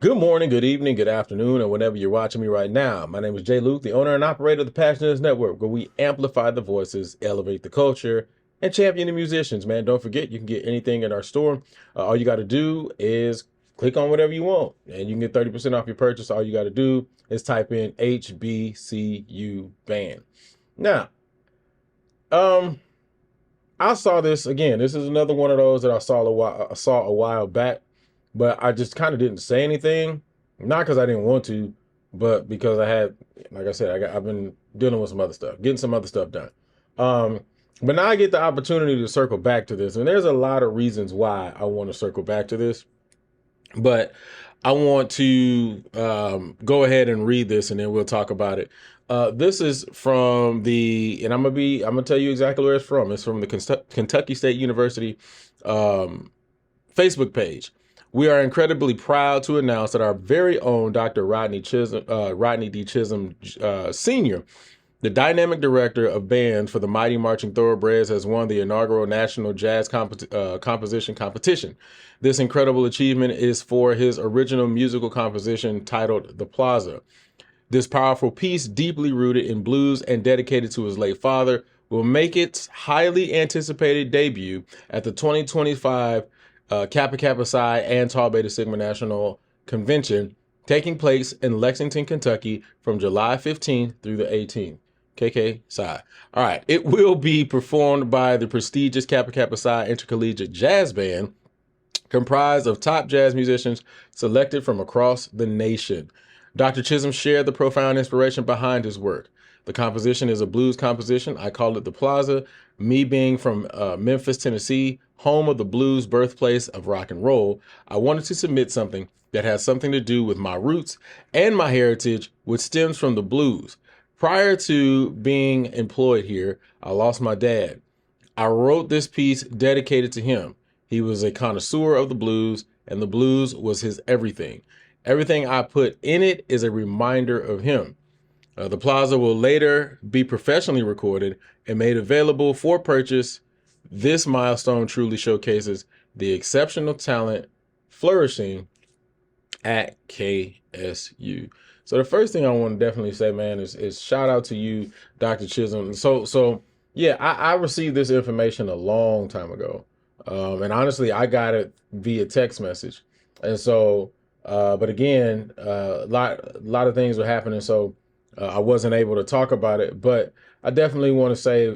Good morning, good evening, good afternoon, and whenever you're watching me right now. My name is Jay Luke, the owner and operator of the Passionate Network, where we amplify the voices, elevate the culture, and champion the musicians, man. Don't forget, you can get anything in our store. All you got to do is click on whatever you want, and you can get 30% off your purchase. All you got to do is type in HBCU band. Now, um, I saw this again. This is another one of those that I saw a while back, but I just kind of didn't say anything. Not because I didn't want to, but because I had, like I said, I've been dealing with some other stuff, getting some other stuff done. Um, but now I get the opportunity to circle back to this, and there's a lot of reasons why I want to circle back to this. But I want to go ahead and read this, and then we'll talk about it. This is from and I'm gonna tell you exactly where it's from. It's from the Kentucky State University Facebook page. We are incredibly proud to announce that our very own Dr. Rodney D. Chism Sr., the dynamic director of band for the Mighty Marching Thoroughbreds, has won the inaugural National Jazz Composition Competition. This incredible achievement is for his original musical composition titled The Plaza. This powerful piece, deeply rooted in blues and dedicated to his late father, will make its highly anticipated debut at the 2025 Kappa Kappa Psi and Tau Beta Sigma National Convention, taking place in Lexington, Kentucky from July 15th through the 18th. KK Psi. All right. It will be performed by the prestigious Kappa Kappa Psi Intercollegiate Jazz Band, comprised of top jazz musicians selected from across the nation. Dr. Chism shared the profound inspiration behind his work. The composition is a blues composition. I call it The Plaza. Me being from Memphis, Tennessee, home of the blues, birthplace of rock and roll, I wanted to submit something that has something to do with my roots and my heritage, which stems from the blues. Prior to being employed here, I lost my dad. I wrote this piece dedicated to him. He was a connoisseur of the blues, and the blues was his everything. Everything I put in it is a reminder of him. The Plaza will later be professionally recorded and made available for purchase. This milestone truly showcases the exceptional talent flourishing at KSU. So the first thing I want to definitely say, man, is shout out to you, Dr. Chisholm. So yeah, I received this information a long time ago. And honestly, I got it via text message. And so, but again, a lot of things were happening. So I wasn't able to talk about it, but I definitely want to say,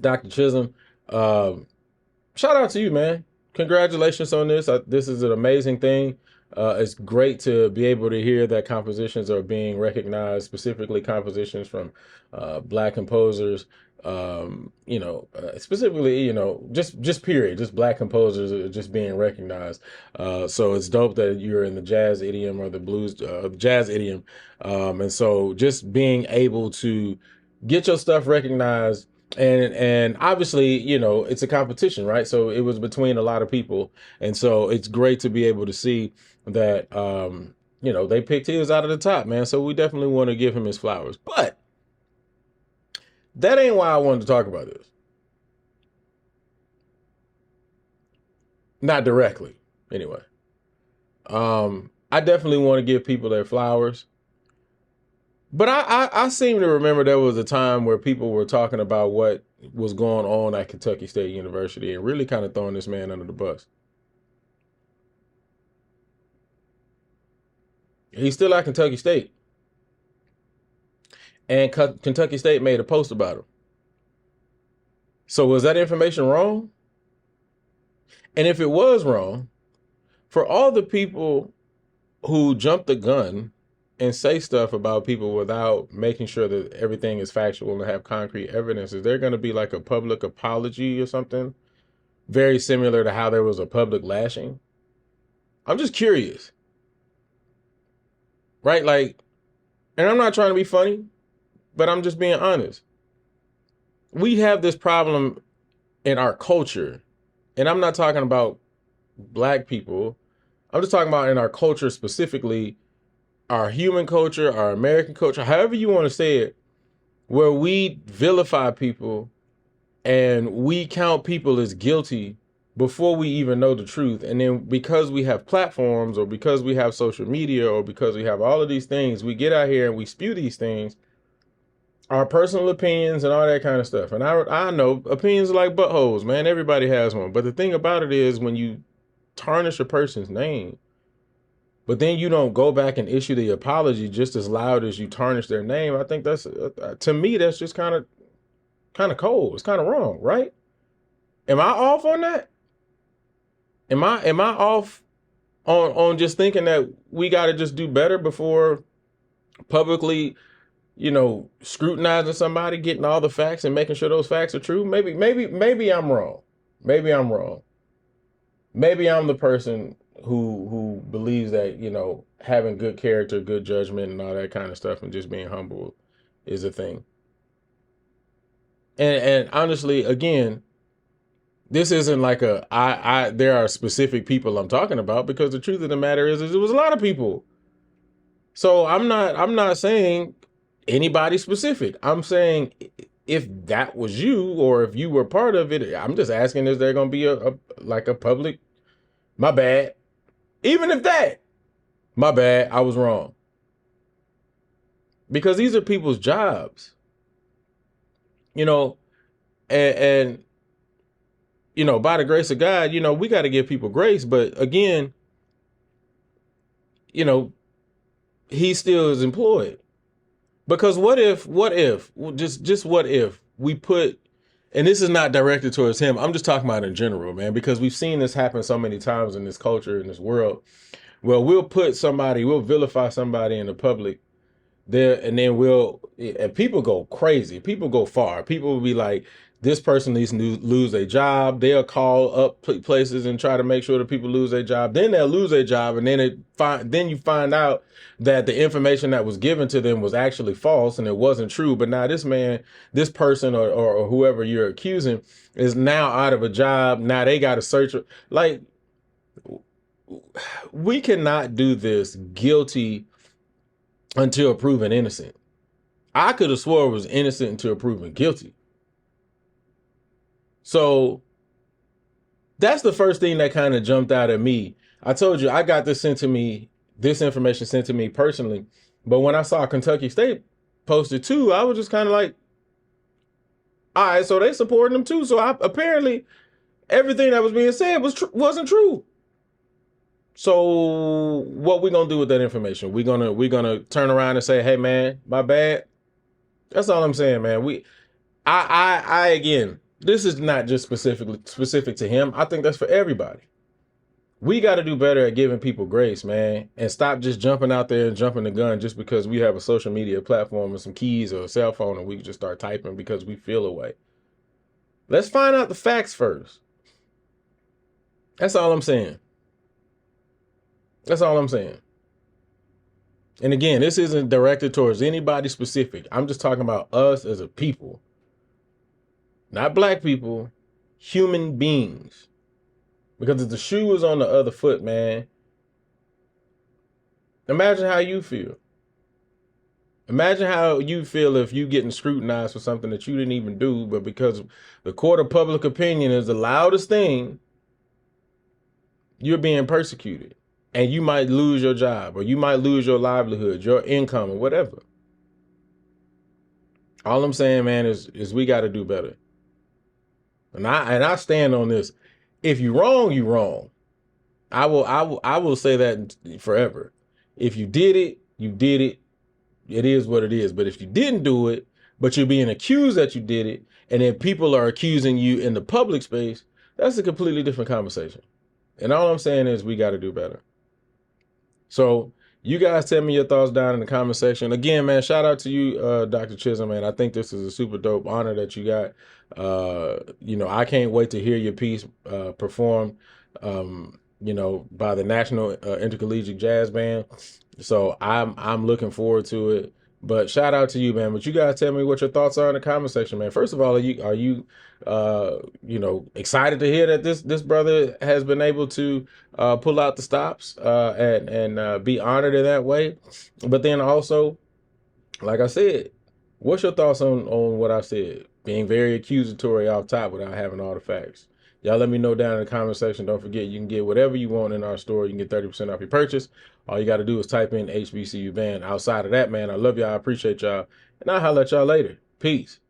Dr. Chisholm, shout out to you, man. Congratulations on this. This is an amazing thing. It's great to be able to hear that compositions are being recognized, specifically compositions from Black composers. Specifically, just period, just Black composers are just being recognized. So it's dope that you're in the jazz idiom or the blues, jazz idiom. And so just being able to get your stuff recognized. And obviously, it's a competition, right? So it was between a lot of people. And so it's great to be able to see that, they picked his out of the top, man. So we definitely want to give him his flowers. But that ain't why I wanted to talk about this. Not directly, anyway. I definitely want to give people their flowers. But I seem to remember there was a time where people were talking about what was going on at Kentucky State University and really kind of throwing this man under the bus. He's still at Kentucky State. And Kentucky State made a post about him. So was that information wrong? And if it was wrong, for all the people who jump the gun and say stuff about people without making sure that everything is factual and have concrete evidence, is there going to be like a public apology or something very similar to how there was a public lashing? I'm just curious, right? Like, and I'm not trying to be funny, but I'm just being honest. We have this problem in our culture, and I'm not talking about Black people. I'm just talking about in our culture specifically, our human culture, our American culture, however you want to say it, where we vilify people and we count people as guilty before we even know the truth. And then because we have platforms, or because we have social media, or because we have all of these things, we get out here and we spew these things, our personal opinions and all that kind of stuff. And I know opinions are like buttholes, man. Everybody has one. But the thing about it is, when you tarnish a person's name, but then you don't go back and issue the apology just as loud as you tarnish their name, I think that's, to me, that's just kind of cold. It's kind of wrong, right? Am I off on that? Am I off on just thinking that we got to just do better before publicly, scrutinizing somebody, getting all the facts and making sure those facts are true? Maybe I'm wrong. Maybe I'm wrong. Maybe I'm the person who believes that, having good character, good judgment, and all that kind of stuff, and just being humble is a thing. And honestly, again, this isn't like there are specific people I'm talking about, because the truth of the matter is it was a lot of people. So I'm not saying anybody specific. I'm saying if that was you, or if you were part of it, I'm just asking, is there going to be a public, my bad? Even if that, my bad, I was wrong. Because these are people's jobs. And by the grace of God, we got to give people grace. But again, he still is employed. Because what if we put, and this is not directed towards him, I'm just talking about in general, man, because we've seen this happen so many times in this culture, in this world. Well, we'll vilify somebody in the public there, and then and people go crazy. People go far. People will be like, this person needs to lose their job. They'll call up places and try to make sure that people lose their job. Then they'll lose their job, and then you find out that the information that was given to them was actually false and it wasn't true. But now this person or whoever you're accusing is now out of a job. Now they got to search. Like, we cannot do this guilty until proven innocent. I could have swore it was innocent until proven guilty. So that's the first thing that kind of jumped out at me. I told you I got this information sent to me personally. But when I saw Kentucky State posted too, I was just kind of like, all right, so they supporting them too. So apparently everything that was being said wasn't true. So what we gonna do with that information? We gonna turn around and say, hey man, my bad. That's all I'm saying, man. I again, this is not just specific to him. I think that's for everybody. We got to do better at giving people grace, man, and stop just jumping out there and jumping the gun just because we have a social media platform and some keys or a cell phone, and we can just start typing because we feel a way. Let's find out the facts first. That's all I'm saying. That's all I'm saying. And again, this isn't directed towards anybody specific. I'm just talking about us as a people. Not black people, human beings. Because if the shoe was on the other foot, man, imagine how you feel. Imagine how you feel if you getting scrutinized for something that you didn't even do, but because the court of public opinion is the loudest thing, you're being persecuted. And you might lose your job, or you might lose your livelihood, your income, or whatever. All I'm saying, man, is we got to do better. And I stand on this. If you're wrong, you're wrong. I will say that forever. If you did it, you did it. It is what it is. But if you didn't do it, but you're being accused that you did it, and then people are accusing you in the public space, that's a completely different conversation. And all I'm saying is we got to do better. So you guys tell me your thoughts down in the comment section. Again, man, shout out to you, Dr. Chism, man. I think this is a super dope honor that you got. I can't wait to hear your piece performed, by the National Intercollegiate Jazz Band. So I'm looking forward to it. But shout out to you, man. But you guys tell me what your thoughts are in the comment section, man. First of all, are you excited to hear that this brother has been able to pull out the stops and be honored in that way? But then also, like I said, what's your thoughts on what I said? Being very accusatory off top without having all the facts. Y'all let me know down in the comment section. Don't forget, you can get whatever you want in our store. You can get 30% off your purchase. All you got to do is type in HBCU band. Outside of that, man, I love y'all. I appreciate y'all. And I'll holler at y'all later. Peace.